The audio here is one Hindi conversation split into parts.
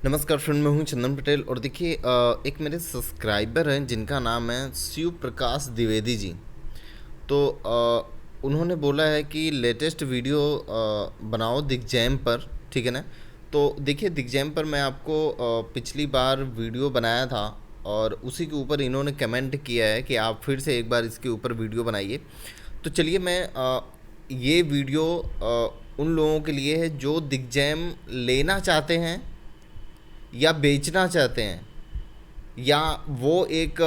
नमस्कार फ्रेंड, मैं हूं चंदन पटेल। और देखिए, एक मेरे सब्सक्राइबर हैं जिनका नाम है शिव प्रकाश द्विवेदी जी। तो उन्होंने बोला है कि लेटेस्ट वीडियो बनाओ दिग्जैम पर, ठीक है ना। तो देखिए, दिग्जैम पर मैं आपको पिछली बार वीडियो बनाया था और उसी के ऊपर इन्होंने कमेंट किया है कि आप फिर से एक बार इसके ऊपर वीडियो बनाइए। तो चलिए, मैं ये वीडियो उन लोगों के लिए है जो दिग्जैम लेना चाहते हैं या बेचना चाहते हैं, या वो एक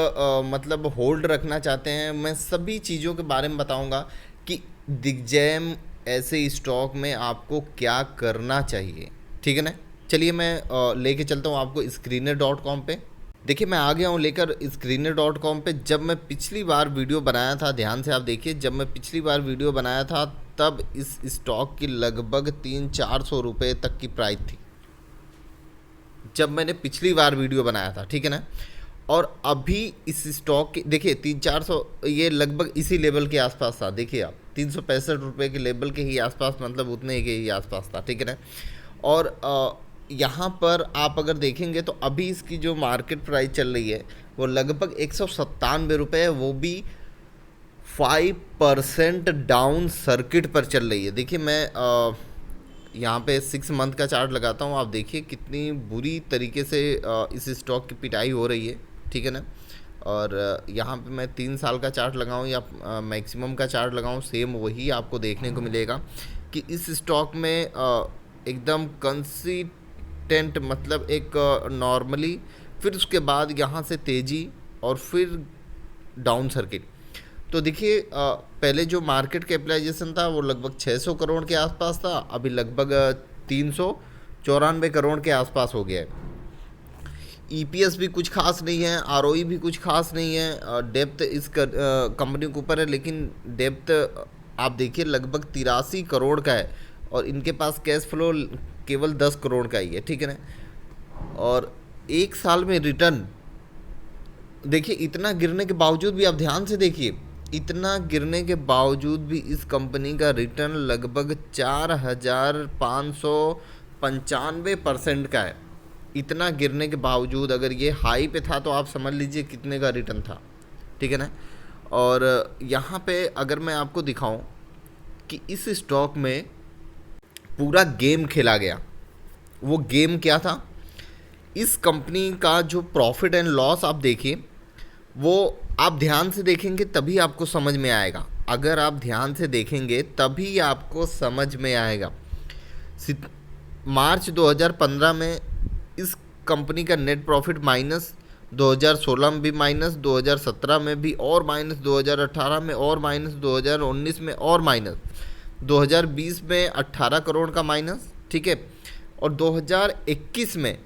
मतलब होल्ड रखना चाहते हैं। मैं सभी चीज़ों के बारे में बताऊंगा कि दिग्जैम ऐसे स्टॉक में आपको क्या करना चाहिए, ठीक है ना। चलिए, मैं लेके चलता हूँ आपको screener.com पे। देखिए, मैं आ गया हूँ लेकर screener.com पे। जब मैं पिछली बार वीडियो बनाया था, ध्यान से आप देखिए, जब मैं पिछली बार वीडियो बनाया था तब इस स्टॉक की लगभग 300-400 रुपये तक की प्राइस थी, जब मैंने पिछली बार वीडियो बनाया था, ठीक है ना। और अभी इस स्टॉक की देखिए 300-400, ये लगभग इसी लेवल के आसपास था। देखिए आप, 365 रुपये के लेवल के ही आसपास, मतलब उतने के ही आसपास था, ठीक है ना। और यहाँ पर आप अगर देखेंगे तो अभी इसकी जो मार्केट प्राइस चल रही है वो लगभग 197 रुपये है, वो भी 5% डाउन सर्किट पर चल रही है। देखिए, मैं यहाँ पे 6 मंथ का चार्ट लगाता हूँ। आप देखिए कितनी बुरी तरीके से इस स्टॉक की पिटाई हो रही है, ठीक है ना। और यहाँ पे मैं 3 साल का चार्ट लगाऊँ या मैक्सिमम का चार्ट लगाऊँ, सेम वही आपको देखने को मिलेगा कि इस स्टॉक में एकदम कंसिस्टेंट, मतलब एक नॉर्मली, फिर उसके बाद यहाँ से तेज़ी और फिर डाउन सर्किट। तो देखिए, पहले जो मार्केट कैपिटलाइजेशन था वो लगभग 600 करोड़ के आसपास था, अभी लगभग 394 करोड़ के आसपास हो गया है। ईपीएस भी कुछ खास नहीं है, आरओई भी कुछ खास नहीं है। डेप्थ इस कंपनी के ऊपर है, लेकिन डेप्थ आप देखिए लगभग 83 करोड़ का है और इनके पास कैश फ्लो केवल 10 करोड़ का ही है, ठीक है ना। और एक साल में रिटर्न देखिए, इतना गिरने के बावजूद भी, आप ध्यान से देखिए, इतना गिरने के बावजूद भी इस कंपनी का रिटर्न लगभग 4,595% का है। इतना गिरने के बावजूद अगर ये हाई पे था तो आप समझ लीजिए कितने का रिटर्न था, ठीक है ना। और यहाँ पे अगर मैं आपको दिखाऊं कि इस स्टॉक में पूरा गेम खेला गया, वो गेम क्या था। इस कंपनी का जो प्रॉफिट एंड लॉस आप देखिए, वो आप ध्यान से देखेंगे तभी आपको समझ में आएगा। अगर आप ध्यान से देखेंगे तभी आपको समझ में आएगा। मार्च 2015 में इस कंपनी का नेट प्रॉफिट माइनस, 2016 में भी माइनस, 2017 में भी और माइनस, 2018 में और माइनस, 2019 में और माइनस, 2020 में 18 करोड़ का माइनस, ठीक है। और 2021 में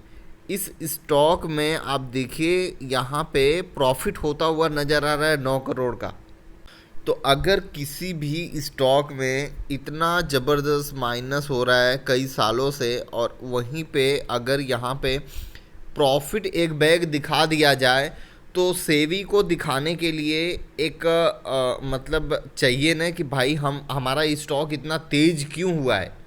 इस स्टॉक में आप देखिए यहाँ पे प्रॉफिट होता हुआ नज़र आ रहा है 9 करोड़ का। तो अगर किसी भी स्टॉक में इतना ज़बरदस्त माइनस हो रहा है कई सालों से, और वहीं पे अगर यहाँ पे प्रॉफिट एक बैग दिखा दिया जाए, तो सेवी को दिखाने के लिए एक मतलब चाहिए ना कि भाई हमारा स्टॉक इतना तेज़ क्यों हुआ है,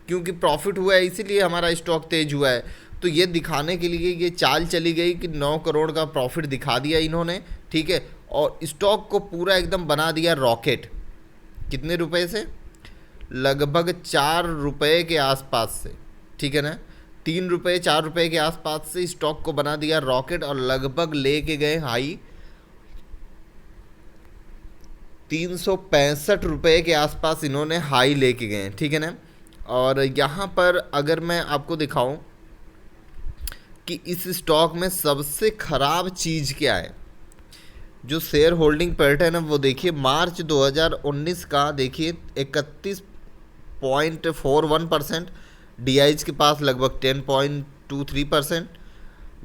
क्योंकि प्रॉफिट हुआ है इसीलिए हमारा स्टॉक तेज हुआ है। तो ये दिखाने के लिए ये चाल चली गई कि 9 करोड़ का प्रॉफिट दिखा दिया इन्होंने, ठीक है। और स्टॉक को पूरा एकदम बना दिया रॉकेट। कितने रुपए से? लगभग 4 रुपये के आसपास से, ठीक है ना। 3 रुपये 4 रुपये के आसपास से स्टॉक को बना दिया रॉकेट, और लगभग लेके गए हाई 365 रुपये के आसपास इन्होंने हाई लेके गए, ठीक है ना। और यहाँ पर अगर मैं आपको दिखाऊं कि इस स्टॉक में सबसे ख़राब चीज़ क्या है, जो शेयर होल्डिंग पैटर्न है, वो देखिए मार्च 2019 का देखिए 31.41%, डीआईज के पास लगभग 10.23%,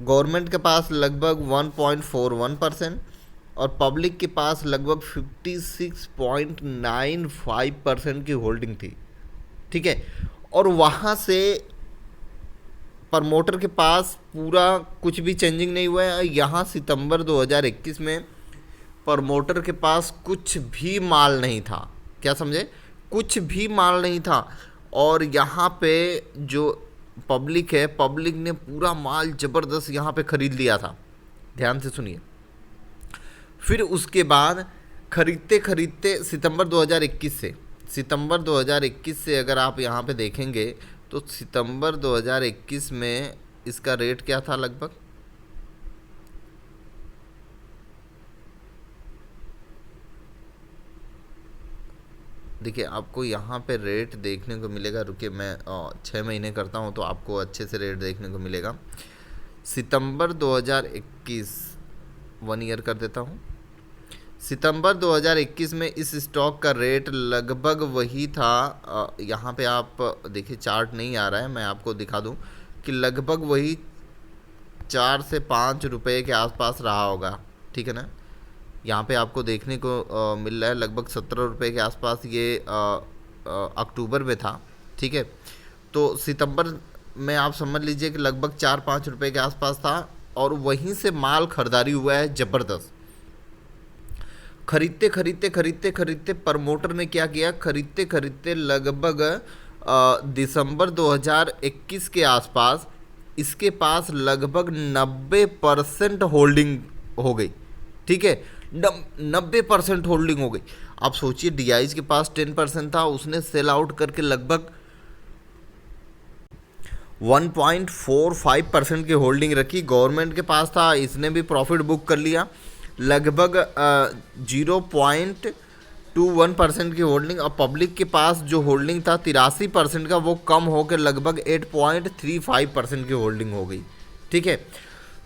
गवर्नमेंट के पास लगभग 1.41% और पब्लिक के पास लगभग 56.95% की होल्डिंग थी, ठीक है। और वहाँ से प्रमोटर के पास पूरा कुछ भी चेंजिंग नहीं हुआ है। यहाँ सितंबर 2021 में प्रमोटर के पास कुछ भी माल नहीं था, क्या समझे, कुछ भी माल नहीं था। और यहाँ पे जो पब्लिक है, पब्लिक ने पूरा माल ज़बरदस्त यहाँ पे ख़रीद लिया था। ध्यान से सुनिए। फिर उसके बाद खरीदते खरीदते सितंबर 2021 से अगर आप यहाँ पे देखेंगे तो सितंबर 2021 में इसका रेट क्या था लगभग, देखिए आपको यहाँ पे रेट देखने को मिलेगा। रुकिए मैं 6 महीने करता हूँ तो आपको अच्छे से रेट देखने को मिलेगा। सितंबर 2021 1 ईयर कर देता हूँ। सितंबर 2021 में इस स्टॉक का रेट लगभग वही था। यहाँ पे आप देखिए चार्ट नहीं आ रहा है, मैं आपको दिखा दूँ कि लगभग वही 4 से 5 रुपए के आसपास रहा होगा। ठीक है ना। यहाँ पे आपको देखने को मिल रहा है लगभग 17 रुपये के आसपास ये अक्टूबर में था। ठीक है। तो सितंबर में आप समझ लीजिए कि लगभग 4-5 रुपये के आसपास था और वहीं से माल खरीदारी हुआ है ज़बरदस्त। खरीदते खरीदते खरीदते खरीदते प्रमोटर ने क्या किया, खरीदते खरीदते लगभग दिसंबर 2021 के आसपास इसके पास लगभग 90% होल्डिंग हो गई। ठीक है, 90% होल्डिंग हो गई। आप सोचिए डीआईज के पास 10% था, उसने सेल आउट करके लगभग 1.45% की होल्डिंग रखी। गवर्नमेंट के पास था, इसने भी प्रॉफिट बुक कर लिया लगभग 0.21% की होल्डिंग। और पब्लिक के पास जो होल्डिंग था 83% का, वो कम होकर लगभग 8.35% की होल्डिंग हो गई। ठीक है।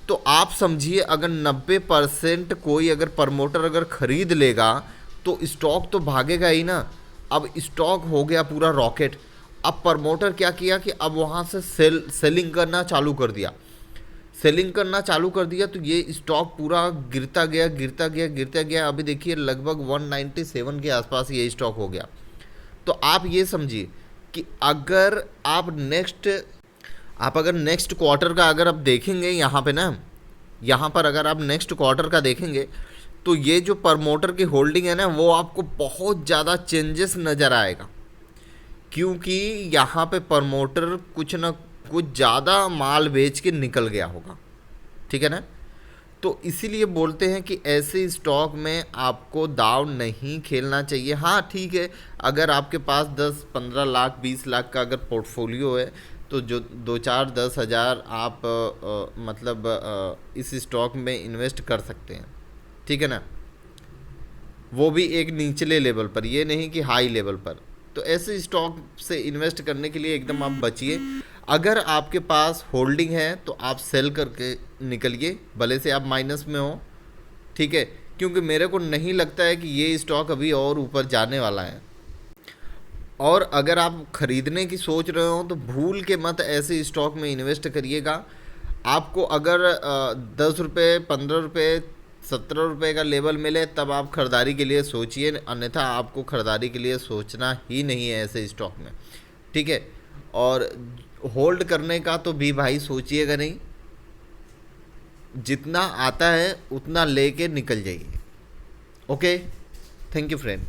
तो आप समझिए अगर 90% कोई अगर प्रमोटर अगर खरीद लेगा तो स्टॉक तो भागेगा ही ना। अब स्टॉक हो गया पूरा रॉकेट। अब प्रमोटर क्या किया कि अब वहाँ से सेलिंग करना चालू कर दिया। तो ये स्टॉक पूरा गिरता गया। अभी देखिए लगभग 197 के आसपास ये स्टॉक हो गया। तो आप ये समझिए कि अगर आप नेक्स्ट क्वार्टर का अगर आप देखेंगे यहाँ पे ना, यहाँ पर अगर आप नेक्स्ट क्वार्टर का देखेंगे तो ये जो प्रमोटर की होल्डिंग है ना, वो आपको बहुत ज़्यादा चेंजेस नज़र आएगा। क्योंकि यहाँ पे प्रमोटर कुछ ना कुछ ज़्यादा माल बेच के निकल गया होगा। ठीक है ना। तो इसीलिए बोलते हैं कि ऐसे स्टॉक में आपको दाव नहीं खेलना चाहिए। हाँ ठीक है, अगर आपके पास 10-15 लाख 20 लाख का अगर पोर्टफोलियो है तो जो 2-4-10 हज़ार आप इस स्टॉक में इन्वेस्ट कर सकते हैं। ठीक है ना। वो भी एक निचले लेवल पर, ये नहीं कि हाई लेवल पर। तो ऐसे स्टॉक से इन्वेस्ट करने के लिए एकदम आप बचिए। अगर आपके पास होल्डिंग है तो आप सेल करके निकलिए, भले से आप माइनस में हो। ठीक है, क्योंकि मेरे को नहीं लगता है कि ये स्टॉक अभी और ऊपर जाने वाला है। और अगर आप खरीदने की सोच रहे हो तो भूल के मत ऐसे स्टॉक में इन्वेस्ट करिएगा। आपको अगर 10 रुपये 15 रुपये 17 रुपये का लेवल मिले तब आप खरीदारी के लिए सोचिए, अन्यथा आपको खरीदारी के लिए सोचना ही नहीं है ऐसे स्टॉक में। ठीक है। और होल्ड करने का तो भी भाई सोचिएगा नहीं, जितना आता है उतना लेके निकल जाइए। Okay, thank you friend.